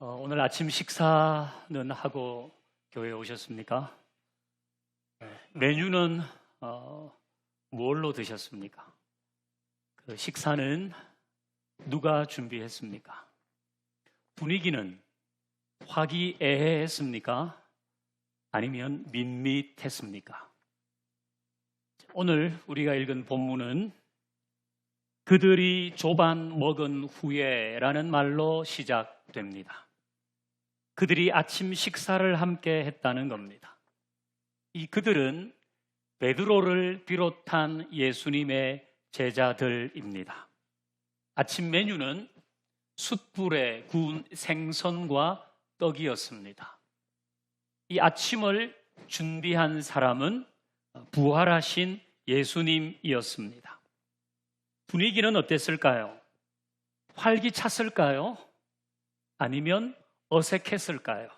오늘 아침 식사는 하고 교회에 오셨습니까? 메뉴는 뭘로 드셨습니까? 그 식사는 누가 준비했습니까? 분위기는 화기애애했습니까? 아니면 밋밋했습니까? 오늘 우리가 읽은 본문은 그들이 조반 먹은 후에라는 말로 시작됩니다. 그들이 아침 식사를 함께 했다는 겁니다. 이 그들은 베드로를 비롯한 예수님의 제자들입니다. 아침 메뉴는 숯불에 구운 생선과 떡이었습니다. 이 아침을 준비한 사람은 부활하신 예수님이었습니다. 분위기는 어땠을까요? 활기찼을까요? 아니면 어색했을까요?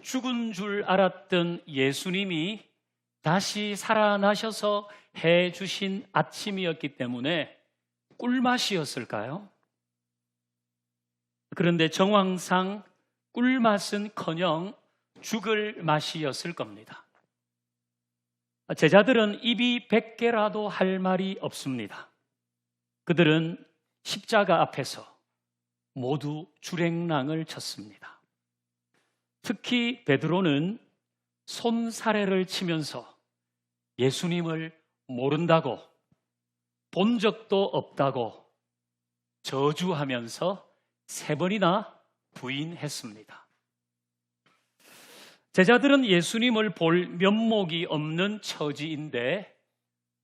죽은 줄 알았던 예수님이 다시 살아나셔서 해주신 아침이었기 때문에 꿀맛이었을까요? 그런데 정황상 꿀맛은커녕 죽을 맛이었을 겁니다. 제자들은 입이 100개라도 할 말이 없습니다. 그들은 십자가 앞에서 모두 주랭랑을 쳤습니다. 특히 베드로는 손사래를 치면서 예수님을 모른다고, 본 적도 없다고 저주하면서 3번이나 부인했습니다. 제자들은 예수님을 볼 면목이 없는 처지인데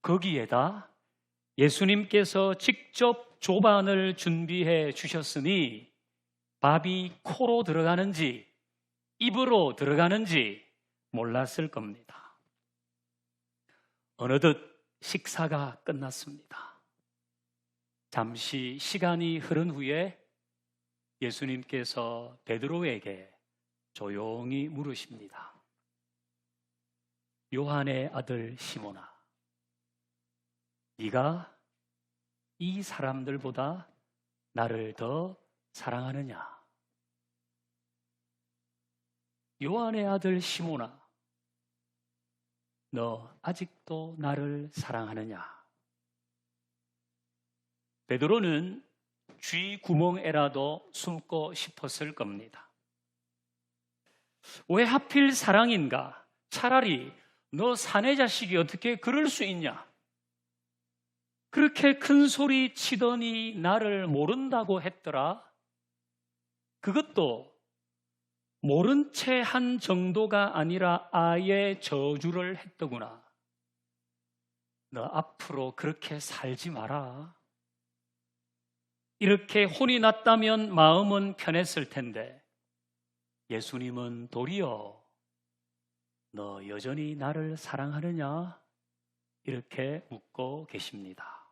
거기에다 예수님께서 직접 조반을 준비해 주셨으니 밥이 코로 들어가는지 입으로 들어가는지 몰랐을 겁니다. 어느덧 식사가 끝났습니다. 잠시 시간이 흐른 후에 예수님께서 베드로에게 조용히 물으십니다. 요한의 아들 시몬아, 네가 이 사람들보다 나를 더 사랑하느냐? 요한의 아들 시몬아, 너 아직도 나를 사랑하느냐? 베드로는 쥐 구멍에라도 숨고 싶었을 겁니다. 왜 하필 사랑인가? 차라리 너 사내 자식이 어떻게 그럴 수 있냐? 그렇게 큰 소리 치더니 나를 모른다고 했더라? 그것도 모른 채 한 정도가 아니라 아예 저주를 했더구나. 너 앞으로 그렇게 살지 마라. 이렇게 혼이 났다면 마음은 편했을 텐데 예수님은 도리어 너 여전히 나를 사랑하느냐? 이렇게 묻고 계십니다.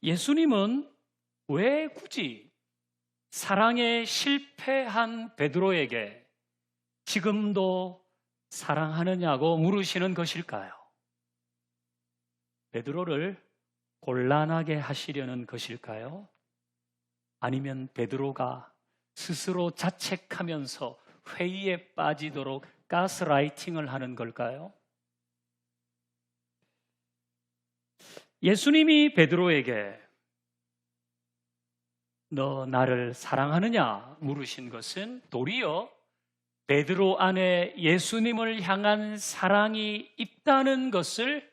예수님은 왜 굳이 사랑에 실패한 베드로에게 지금도 사랑하느냐고 물으시는 것일까요? 베드로를 곤란하게 하시려는 것일까요? 아니면 베드로가 스스로 자책하면서 회의에 빠지도록 가스라이팅을 하는 걸까요? 예수님이 베드로에게 너 나를 사랑하느냐 물으신 것은 도리어 베드로 안에 예수님을 향한 사랑이 있다는 것을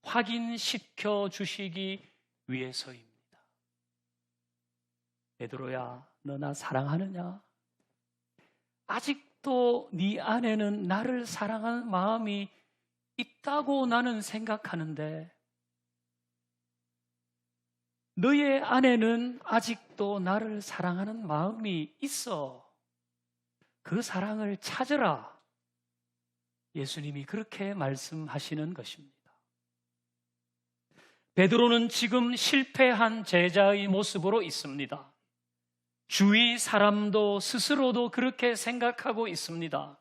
확인시켜 주시기 위해서입니다. 베드로야, 너 나 사랑하느냐? 아직도 네 안에는 나를 사랑하는 마음이 있다고 나는 생각하는데 너의 안에는 아직도 나를 사랑하는 마음이 있어. 그 사랑을 찾으라. 예수님이 그렇게 말씀하시는 것입니다. 베드로는 지금 실패한 제자의 모습으로 있습니다. 주위 사람도 스스로도 그렇게 생각하고 있습니다.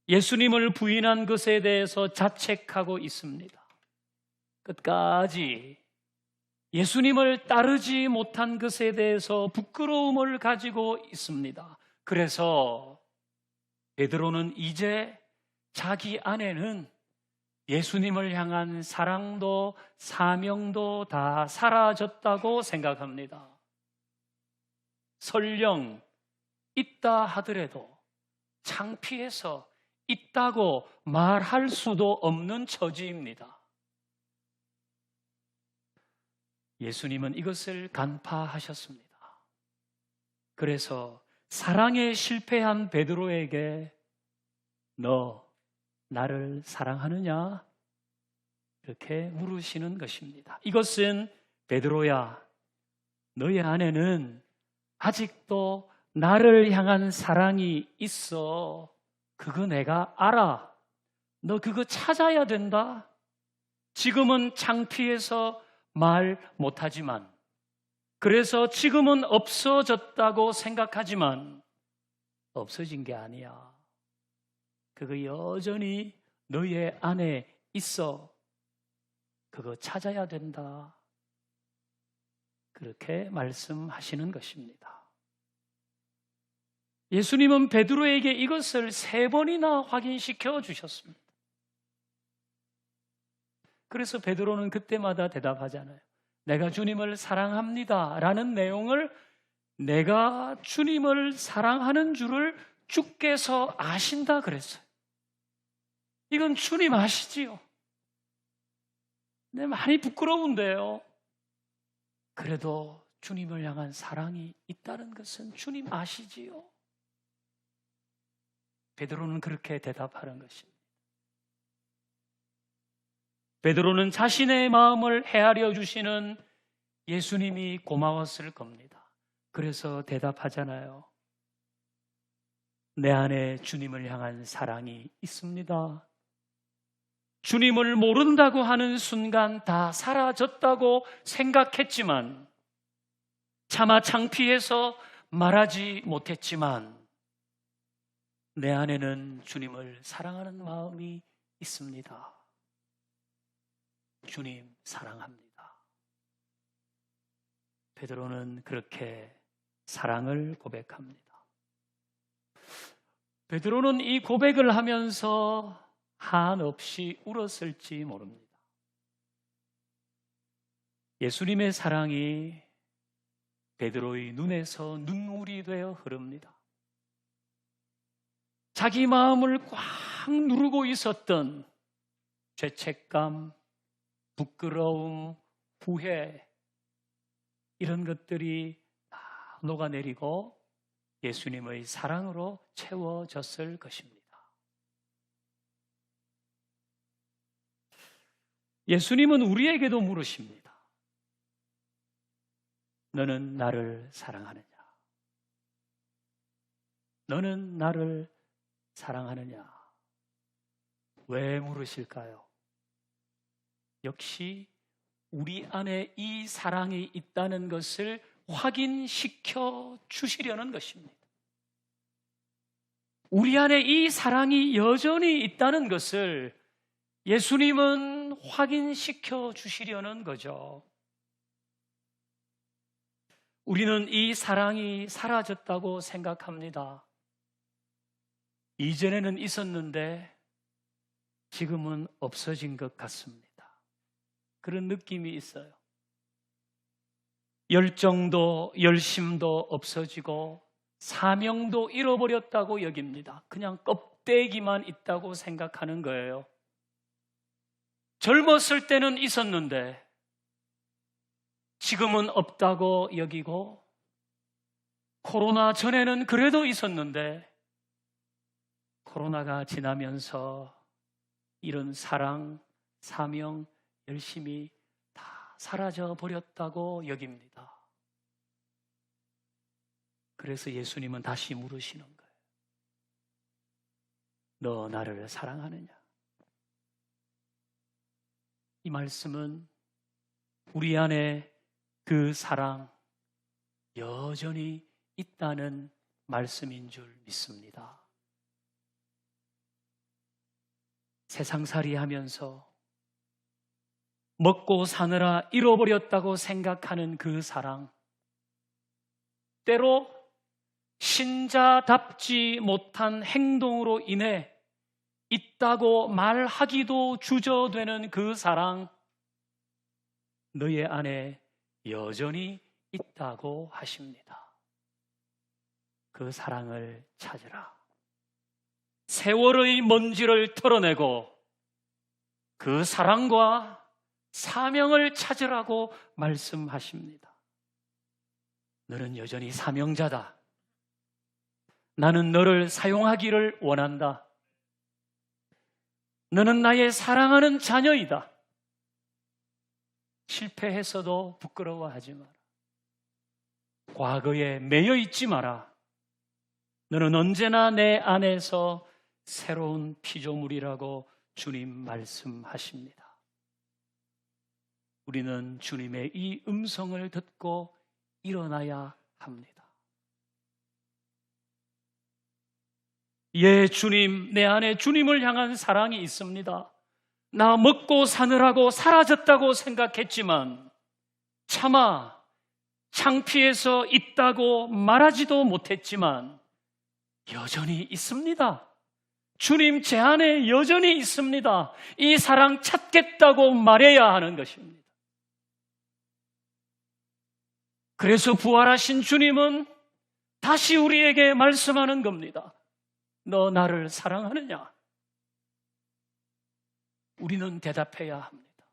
예수님을 부인한 것에 대해서 자책하고 있습니다. 끝까지 예수님을 따르지 못한 것에 대해서 부끄러움을 가지고 있습니다. 그래서 베드로는 이제 자기 안에는 예수님을 향한 사랑도 사명도 다 사라졌다고 생각합니다. 설령 있다 하더라도 창피해서 있다고 말할 수도 없는 처지입니다. 예수님은 이것을 간파하셨습니다. 그래서 사랑에 실패한 베드로에게 너 나를 사랑하느냐? 이렇게 물으시는 것입니다. 이것은 베드로야, 너의 안에는 아직도 나를 향한 사랑이 있어. 그거 내가 알아. 너 그거 찾아야 된다. 지금은 창피해서 말 못하지만, 그래서 지금은 없어졌다고 생각하지만 없어진 게 아니야. 그거 여전히 너의 안에 있어. 그거 찾아야 된다. 그렇게 말씀하시는 것입니다. 예수님은 베드로에게 이것을 3번이나 확인시켜 주셨습니다. 그래서 베드로는 그때마다 대답하잖아요. 내가 주님을 사랑합니다 라는 내용을 내가 주님을 사랑하는 줄을 주께서 아신다 그랬어요. 이건 주님 아시지요. 네, 많이 부끄러운데요. 그래도 주님을 향한 사랑이 있다는 것은 주님 아시지요. 베드로는 그렇게 대답하는 것입니다. 베드로는 자신의 마음을 헤아려 주시는 예수님이 고마웠을 겁니다. 그래서 대답하잖아요. 내 안에 주님을 향한 사랑이 있습니다. 주님을 모른다고 하는 순간 다 사라졌다고 생각했지만, 차마 창피해서 말하지 못했지만, 내 안에는 주님을 사랑하는 마음이 있습니다. 주님 사랑합니다. 베드로는 그렇게 사랑을 고백합니다. 베드로는 이 고백을 하면서 한없이 울었을지 모릅니다. 예수님의 사랑이 베드로의 눈에서 눈물이 되어 흐릅니다. 자기 마음을 꽉 누르고 있었던 죄책감, 부끄러움, 후회, 이런 것들이 다 녹아내리고 예수님의 사랑으로 채워졌을 것입니다. 예수님은 우리에게도 물으십니다. 너는 나를 사랑하느냐? 너는 나를 사랑하느냐? 왜 물으실까요? 역시 우리 안에 이 사랑이 있다는 것을 확인시켜 주시려는 것입니다. 우리 안에 이 사랑이 여전히 있다는 것을 예수님은 확인시켜 주시려는 거죠. 우리는 이 사랑이 사라졌다고 생각합니다. 이전에는 있었는데 지금은 없어진 것 같습니다. 그런 느낌이 있어요. 열정도 열심도 없어지고 사명도 잃어버렸다고 여깁니다. 그냥 껍데기만 있다고 생각하는 거예요. 젊었을 때는 있었는데 지금은 없다고 여기고, 코로나 전에는 그래도 있었는데 코로나가 지나면서 이런 사랑, 사명, 열심이 다 사라져 버렸다고 여깁니다. 그래서 예수님은 다시 물으시는 거예요. 너 나를 사랑하느냐? 이 말씀은 우리 안에 그 사랑 여전히 있다는 말씀인 줄 믿습니다. 세상살이 하면서 먹고 사느라 잃어버렸다고 생각하는 그 사랑, 때로 신자답지 못한 행동으로 인해 있다고 말하기도 주저되는 그 사랑, 너의 안에 여전히 있다고 하십니다. 그 사랑을 찾으라. 세월의 먼지를 털어내고 그 사랑과 사명을 찾으라고 말씀하십니다. 너는 여전히 사명자다. 나는 너를 사용하기를 원한다. 너는 나의 사랑하는 자녀이다. 실패했어도 부끄러워하지 마라. 과거에 매여 있지 마라. 너는 언제나 내 안에서 새로운 피조물이라고 주님 말씀하십니다. 우리는 주님의 이 음성을 듣고 일어나야 합니다. 예, 주님, 내 안에 주님을 향한 사랑이 있습니다. 나 먹고 사느라고 사라졌다고 생각했지만 차마 창피해서 있다고 말하지도 못했지만 여전히 있습니다. 주님, 제 안에 여전히 있습니다. 이 사랑 찾겠다고 말해야 하는 것입니다. 그래서 부활하신 주님은 다시 우리에게 말씀하는 겁니다. 너 나를 사랑하느냐? 우리는 대답해야 합니다.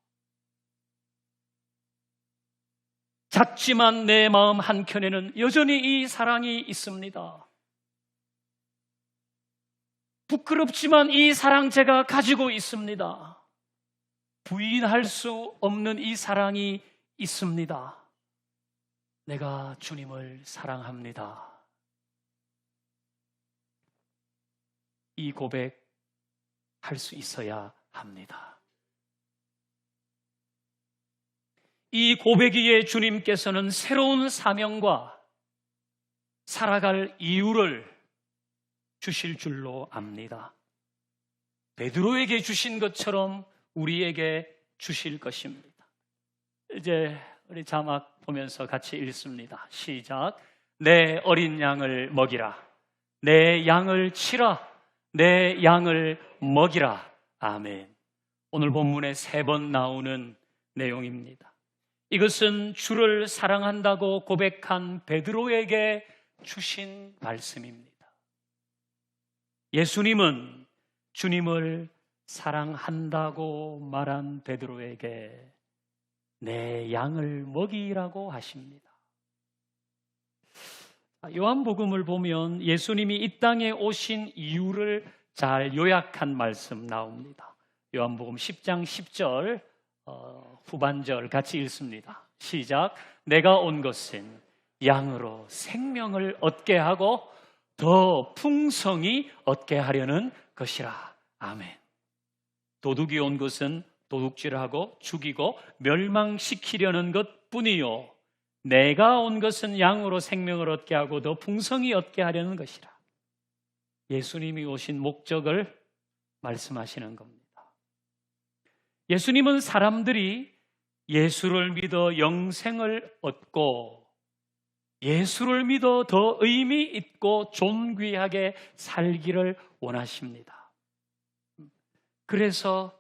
작지만 내 마음 한켠에는 여전히 이 사랑이 있습니다. 부끄럽지만 이 사랑 제가 가지고 있습니다. 부인할 수 없는 이 사랑이 있습니다. 내가 주님을 사랑합니다. 이 고백 할 수 있어야 합니다. 이 고백 위에 주님께서는 새로운 사명과 살아갈 이유를 주실 줄로 압니다. 베드로에게 주신 것처럼 우리에게 주실 것입니다. 이제 우리 자막 보면서 같이 읽습니다. 시작. 내 어린 양을 먹이라. 내 양을 치라. 내 양을 먹이라. 아멘. 오늘 본문에 3번 나오는 내용입니다. 이것은 주를 사랑한다고 고백한 베드로에게 주신 말씀입니다. 예수님은 주님을 사랑한다고 말한 베드로에게 내 양을 먹이라고 하십니다. 요한복음을 보면 예수님이 이 땅에 오신 이유를 잘 요약한 말씀 나옵니다. 요한복음 10장 10절 후반절 같이 읽습니다. 시작. 내가 온 것은 양으로 생명을 얻게 하고 더 풍성히 얻게 하려는 것이라. 아멘. 도둑이 온 것은 도둑질하고 죽이고 멸망시키려는 것뿐이요, 내가 온 것은 양으로 생명을 얻게 하고 더 풍성히 얻게 하려는 것이라. 예수님이 오신 목적을 말씀하시는 겁니다. 예수님은 사람들이 예수를 믿어 영생을 얻고 예수를 믿어 더 의미 있고 존귀하게 살기를 원하십니다. 그래서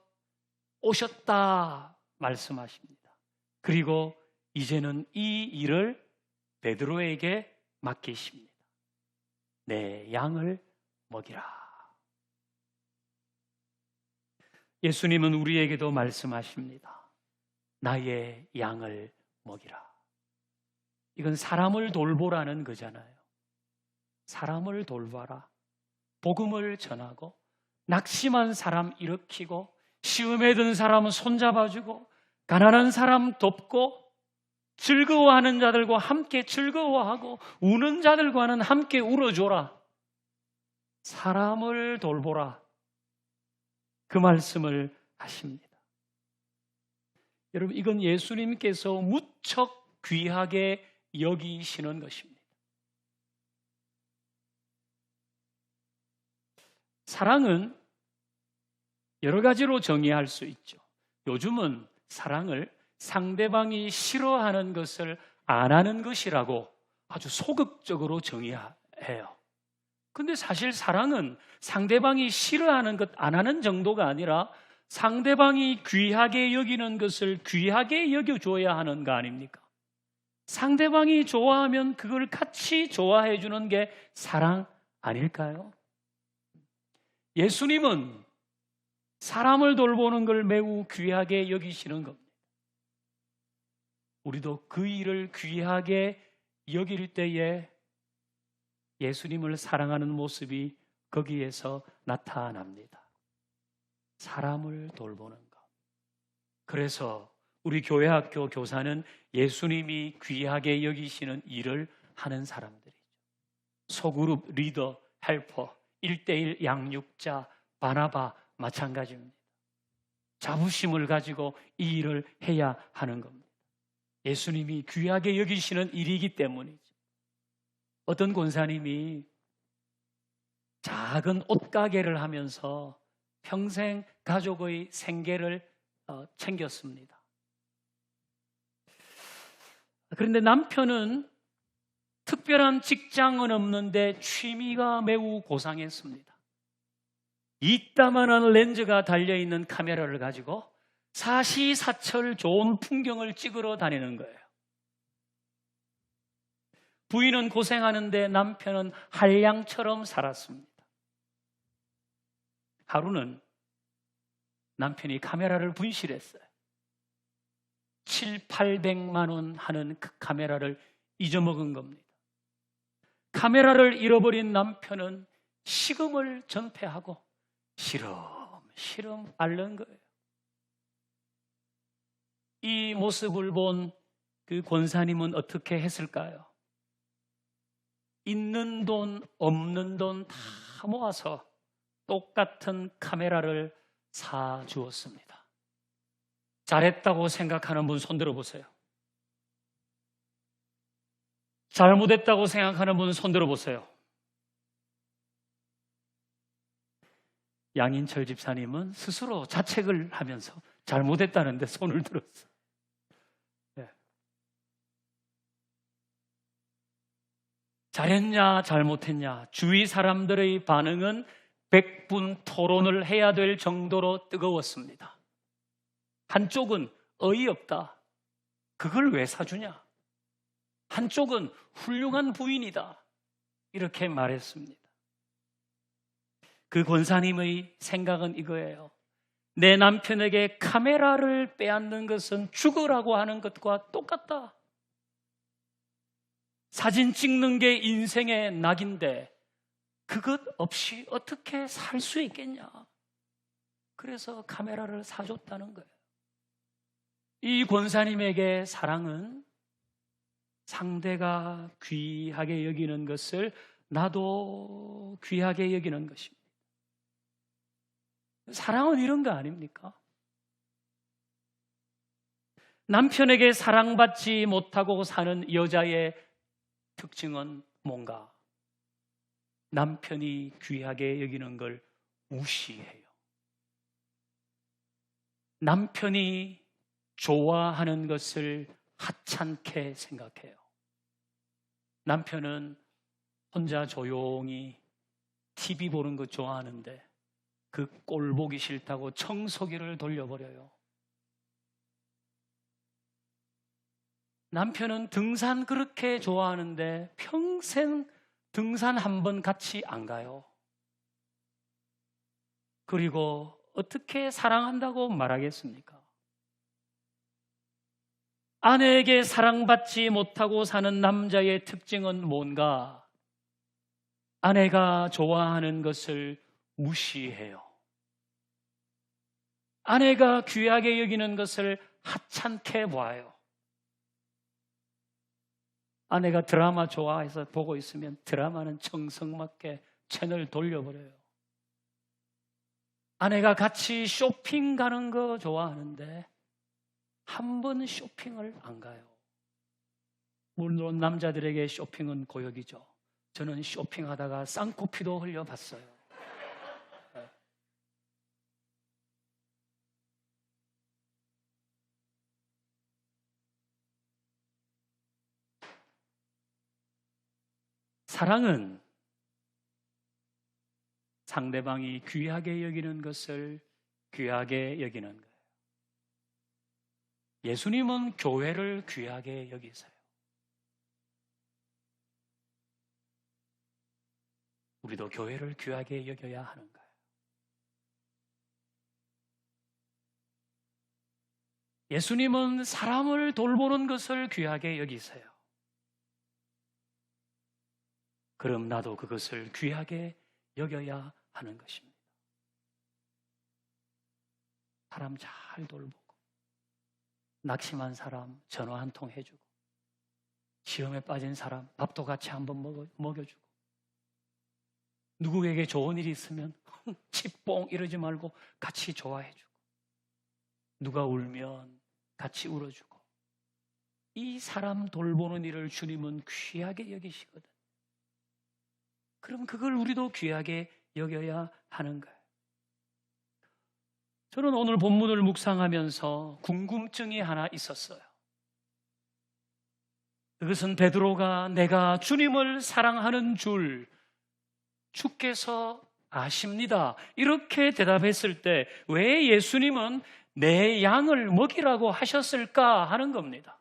오셨다 말씀하십니다. 그리고 이제는 이 일을 베드로에게 맡기십니다. 내 양을 먹이라. 예수님은 우리에게도 말씀하십니다. 나의 양을 먹이라. 이건 사람을 돌보라는 거잖아요. 사람을 돌봐라. 복음을 전하고 낙심한 사람 일으키고 시험에 든 사람은 손잡아주고 가난한 사람 돕고 즐거워하는 자들과 함께 즐거워하고 우는 자들과는 함께 울어줘라. 사람을 돌보라. 그 말씀을 하십니다. 여러분, 이건 예수님께서 무척 귀하게 여기시는 것입니다. 사랑은 여러 가지로 정의할 수 있죠. 요즘은 사랑을 상대방이 싫어하는 것을 안 하는 것이라고 아주 소극적으로 정의해요. 근데 사실 사랑은 상대방이 싫어하는 것 안 하는 정도가 아니라 상대방이 귀하게 여기는 것을 귀하게 여겨줘야 하는 거 아닙니까? 상대방이 좋아하면 그걸 같이 좋아해 주는 게 사랑 아닐까요? 예수님은 사람을 돌보는 걸 매우 귀하게 여기시는 겁니다. 우리도 그 일을 귀하게 여길 때에 예수님을 사랑하는 모습이 거기에서 나타납니다. 사람을 돌보는 것. 그래서 우리 교회학교 교사는 예수님이 귀하게 여기시는 일을 하는 사람들이죠. 소그룹 리더, 헬퍼, 1:1 양육자, 바나바 마찬가지입니다. 자부심을 가지고 이 일을 해야 하는 겁니다. 예수님이 귀하게 여기시는 일이기 때문이죠. 어떤 권사님이 작은 옷가게를 하면서 평생 가족의 생계를 챙겼습니다. 그런데 남편은 특별한 직장은 없는데 취미가 매우 고상했습니다. 이따만한 렌즈가 달려있는 카메라를 가지고 사시사철 좋은 풍경을 찍으러 다니는 거예요. 부인은 고생하는데 남편은 한량처럼 살았습니다. 하루는 남편이 카메라를 분실했어요. 700~800만 원 하는 그 카메라를 잊어먹은 겁니다. 카메라를 잃어버린 남편은 식음을 전폐하고 시름시름 앓는 거예요. 이 모습을 본 그 권사님은 어떻게 했을까요? 있는 돈 없는 돈 다 모아서 똑같은 카메라를 사주었습니다. 잘했다고 생각하는 분 손 들어보세요. 잘못했다고 생각하는 분 손 들어보세요. 양인철 집사님은 스스로 자책을 하면서 잘못했다는데 손을 들었어요. 네. 잘했냐 잘못했냐 주위 사람들의 반응은 100분 토론을 해야 될 정도로 뜨거웠습니다. 한쪽은 어이없다. 그걸 왜 사주냐? 한쪽은 훌륭한 부인이다. 이렇게 말했습니다. 그 권사님의 생각은 이거예요. 내 남편에게 카메라를 빼앗는 것은 죽으라고 하는 것과 똑같다. 사진 찍는 게 인생의 낙인데 그것 없이 어떻게 살 수 있겠냐? 그래서 카메라를 사줬다는 거예요. 이 권사님에게 사랑은 상대가 귀하게 여기는 것을 나도 귀하게 여기는 것입니다. 사랑은 이런 거 아닙니까? 남편에게 사랑받지 못하고 사는 여자의 특징은 뭔가? 남편이 귀하게 여기는 걸 무시해요. 남편이 좋아하는 것을 하찮게 생각해요. 남편은 혼자 조용히 TV 보는 거 좋아하는데 그 꼴 보기 싫다고 청소기를 돌려버려요. 남편은 등산 그렇게 좋아하는데 평생 등산 한 번 같이 안 가요. 그리고 어떻게 사랑한다고 말하겠습니까? 아내에게 사랑받지 못하고 사는 남자의 특징은 뭔가? 아내가 좋아하는 것을 무시해요. 아내가 귀하게 여기는 것을 하찮게 봐요. 아내가 드라마 좋아해서 보고 있으면 드라마는 정성맞게 채널 돌려버려요. 아내가 같이 쇼핑 가는 거 좋아하는데 한 번 쇼핑을 안 가요. 물론 남자들에게 쇼핑은 고역이죠. 저는 쇼핑하다가 쌍코피도 흘려봤어요. 사랑은 상대방이 귀하게 여기는 것을 귀하게 여기는 거예요. 예수님은 교회를 귀하게 여기세요. 우리도 교회를 귀하게 여겨야 하는 거예요. 예수님은 사람을 돌보는 것을 귀하게 여기세요. 그럼 나도 그것을 귀하게 여겨야 하는 것입니다. 사람 잘 돌보고, 낙심한 사람 전화 한 통 해주고, 시험에 빠진 사람 밥도 같이 한번 먹여주고, 누구에게 좋은 일이 있으면 치뽕 이러지 말고 같이 좋아해주고, 누가 울면 같이 울어주고, 이 사람 돌보는 일을 주님은 귀하게 여기시거든. 그럼 그걸 우리도 귀하게 여겨야 하는 거예요. 저는 오늘 본문을 묵상하면서 궁금증이 하나 있었어요. 그것은 베드로가 내가 주님을 사랑하는 줄 주께서 아십니다, 이렇게 대답했을 때 왜 예수님은 내 양을 먹이라고 하셨을까 하는 겁니다.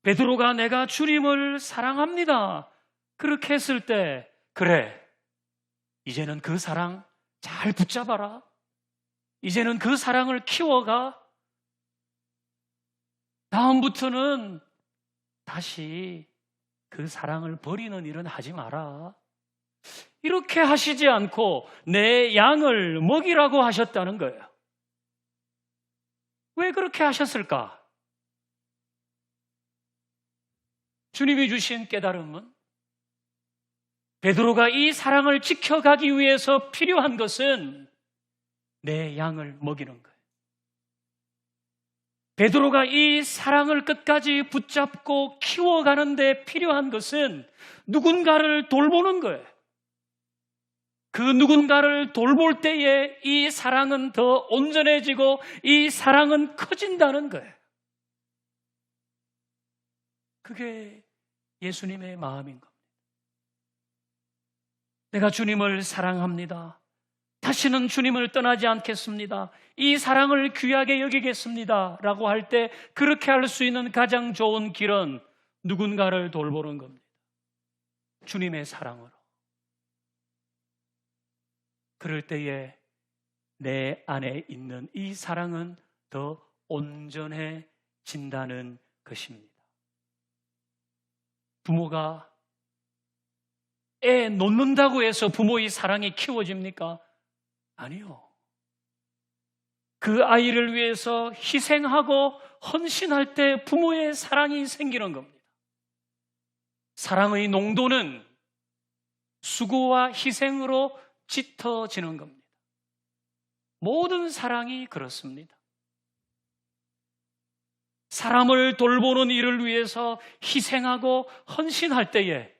베드로가 내가 주님을 사랑합니다 그렇게 했을 때, 그래, 이제는 그 사랑 잘 붙잡아라, 이제는 그 사랑을 키워가, 다음부터는 다시 그 사랑을 버리는 일은 하지 마라, 이렇게 하시지 않고 내 양을 먹이라고 하셨다는 거예요. 왜 그렇게 하셨을까? 주님이 주신 깨달음은 베드로가 이 사랑을 지켜가기 위해서 필요한 것은 내 양을 먹이는 거예요. 베드로가 이 사랑을 끝까지 붙잡고 키워가는 데 필요한 것은 누군가를 돌보는 거예요. 그 누군가를 돌볼 때에 이 사랑은 더 온전해지고 이 사랑은 커진다는 거예요. 그게 예수님의 마음인 겁니다. 내가 주님을 사랑합니다, 다시는 주님을 떠나지 않겠습니다, 이 사랑을 귀하게 여기겠습니다 라고 할 때 그렇게 할 수 있는 가장 좋은 길은 누군가를 돌보는 겁니다. 주님의 사랑으로. 그럴 때에 내 안에 있는 이 사랑은 더 온전해진다는 것입니다. 부모가 애 놓는다고 해서 부모의 사랑이 키워집니까? 아니요. 그 아이를 위해서 희생하고 헌신할 때 부모의 사랑이 생기는 겁니다. 사랑의 농도는 수고와 희생으로 짙어지는 겁니다. 모든 사랑이 그렇습니다. 사람을 돌보는 일을 위해서 희생하고 헌신할 때에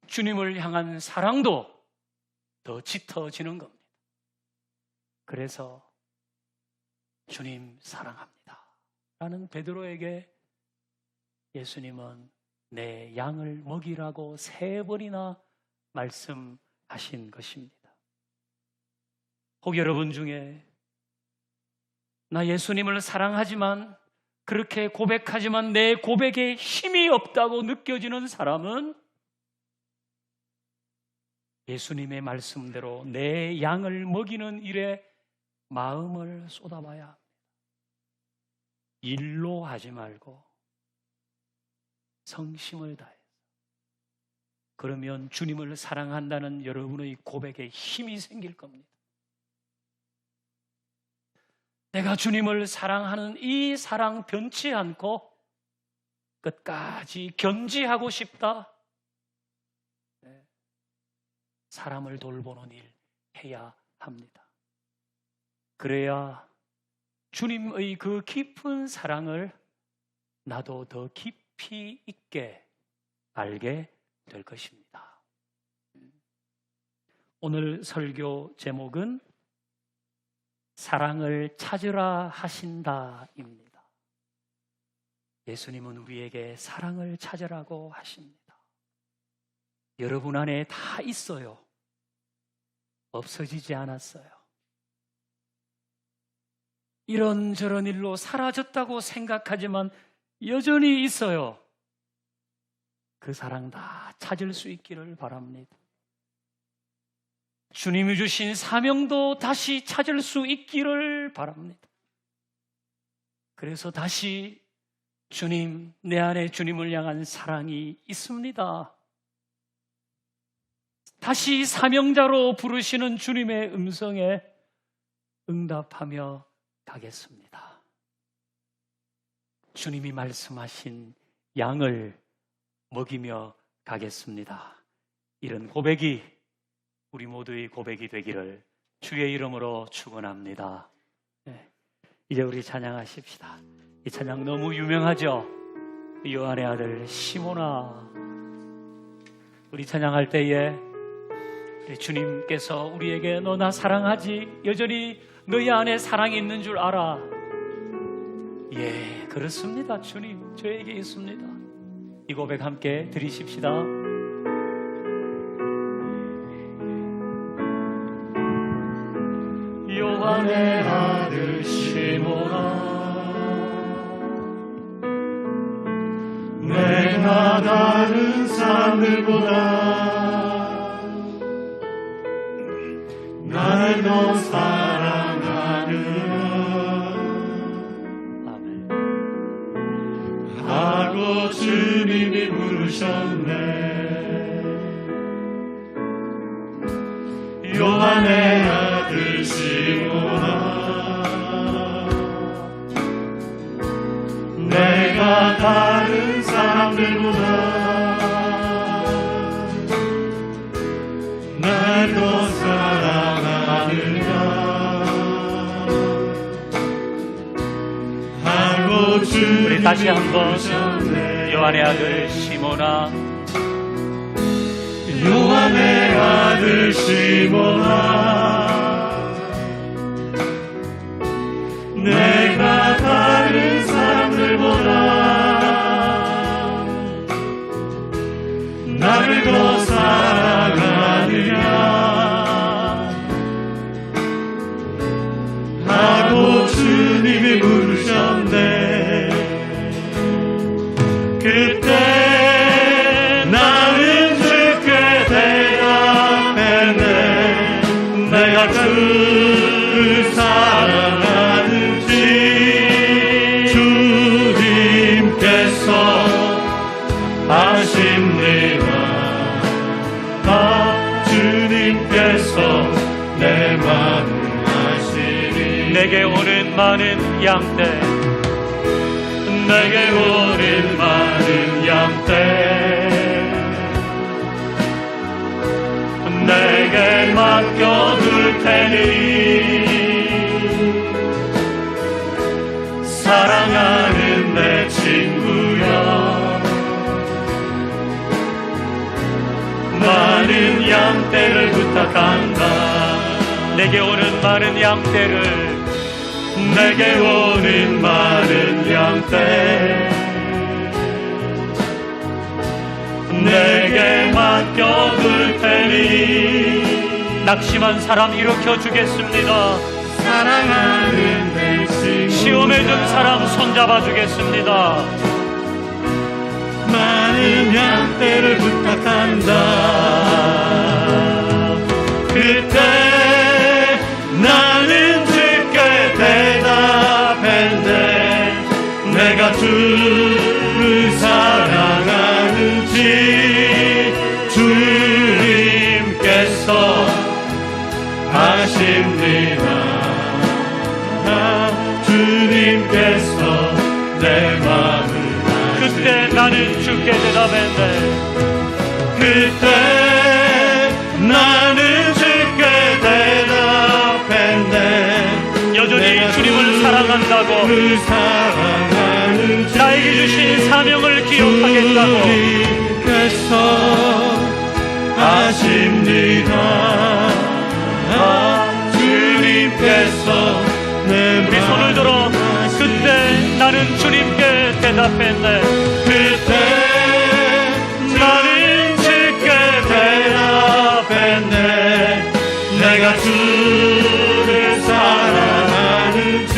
주님을 향한 사랑도 더 짙어지는 겁니다. 그래서 주님 사랑합니다 라는 베드로에게 예수님은 내 양을 먹이라고 3번이나 말씀하신 것입니다. 혹 여러분 중에 나 예수님을 사랑하지만, 그렇게 고백하지만 내 고백에 힘이 없다고 느껴지는 사람은 예수님의 말씀대로 내 양을 먹이는 일에 마음을 쏟아봐야 합니다. 일로 하지 말고 성심을 다해서. 그러면 주님을 사랑한다는 여러분의 고백에 힘이 생길 겁니다. 내가 주님을 사랑하는 이 사랑 변치 않고 끝까지 견지하고 싶다. 사람을 돌보는 일 해야 합니다. 그래야 주님의 그 깊은 사랑을 나도 더 깊이 있게 알게 될 것입니다. 오늘 설교 제목은 사랑을 찾으라 하신다입니다. 예수님은 우리에게 사랑을 찾으라고 하십니다. 여러분 안에 다 있어요. 없어지지 않았어요. 이런저런 일로 사라졌다고 생각하지만 여전히 있어요. 그 사랑 다 찾을 수 있기를 바랍니다. 주님이 주신 사명도 다시 찾을 수 있기를 바랍니다. 그래서 다시 주님, 내 안에 주님을 향한 사랑이 있습니다. 다시 사명자로 부르시는 주님의 음성에 응답하며 가겠습니다. 주님이 말씀하신 양을 먹이며 가겠습니다. 이런 고백이 우리 모두의 고백이 되기를 주의 이름으로 축원합니다. 네. 이제 우리 찬양하십시다. 이 찬양 너무 유명하죠? 요한의 아들 시몬아. 우리 찬양할 때에 우리 주님께서 우리에게 너 나 사랑하지? 여전히 너희 안에 사랑이 있는 줄 알아. 예, 그렇습니다. 주님 저에게 있습니다. 이 고백 함께 드리십시다. 요한의 아들 시몬아, 내가 다른 사람들보다 나를 더 사랑하느라 아멘. 하고 주님이 부르셨네. 요한의 아들 시몬아, 내가 다른 사람들보다 날 더 사랑하느냐 하고 주님이 우리 다시 한번 부르셨네. 요한의 아들 시몬아, 요한의 아들 시몬아, 내가 다른 사람들보다 나를 더 사랑하느냐 하고 주님이 부르셨네. 그때 나는 주께 대답했네. 내가 주를 사랑하는지 주님께서 아십니다. 주님께서 내 마음을 아시니. 내게 오는 많은 양떼, 내게 오는 많은 양떼 내게 맡겨둘 테니 사랑하는 내 친구여, 많은 양떼를 부탁한다. 내게 오는 많은 양떼를 내게 오는 많은 양떼 내게 맡겨둘 테니 낙심한 사람 일으켜 주겠습니다. 사랑하는 내 친구, 시험에 든 사람 손잡아 주겠습니다. 많은 양떼를 부탁한다. 그때 나는 주께 대답했네. 내가 주를 사랑하는지 주님께서 아십니다. 주님께서 내 마음을 그때 나는 주께 대답했네. 그때 나는 주께 대답했네. 여전히 주님을 사랑한다고, 그 사랑하는지 나에게 주신 사명을 기억하겠다고 주님께서 아십니다. 주님께서 내 우리 손을 들어 그때 나는 주님께 대답했네. 그때 나는 주께 대답했네. 내가 주를 사랑하는지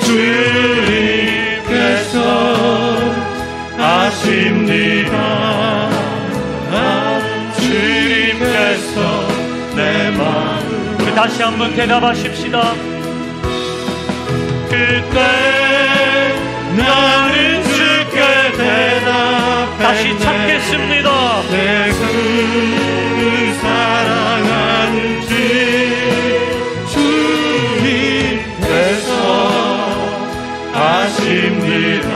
주님께서 아십니다. 주님께서 내 마음. 우리 다시 한번 대답하십시다. 그때 나는 주께 대답했네. 다시 찾겠습니다. 내 그를 사랑하는지 주님께서 아십니다.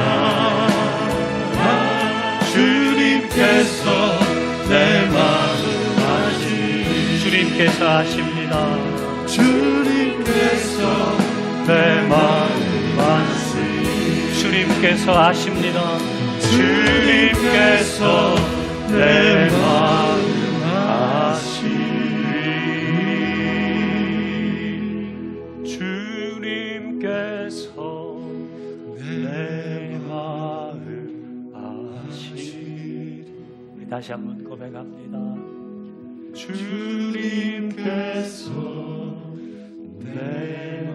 주님께서 내 마음 아십니다. 주님께서 아십니다. 주님께서 내 마음 아십니다. 주님께서 아십니다. 주님께서 내 마음 아시니 주님께서 내 마음 아시니. 우리 다시 한번 고백합니다. 주님께서 내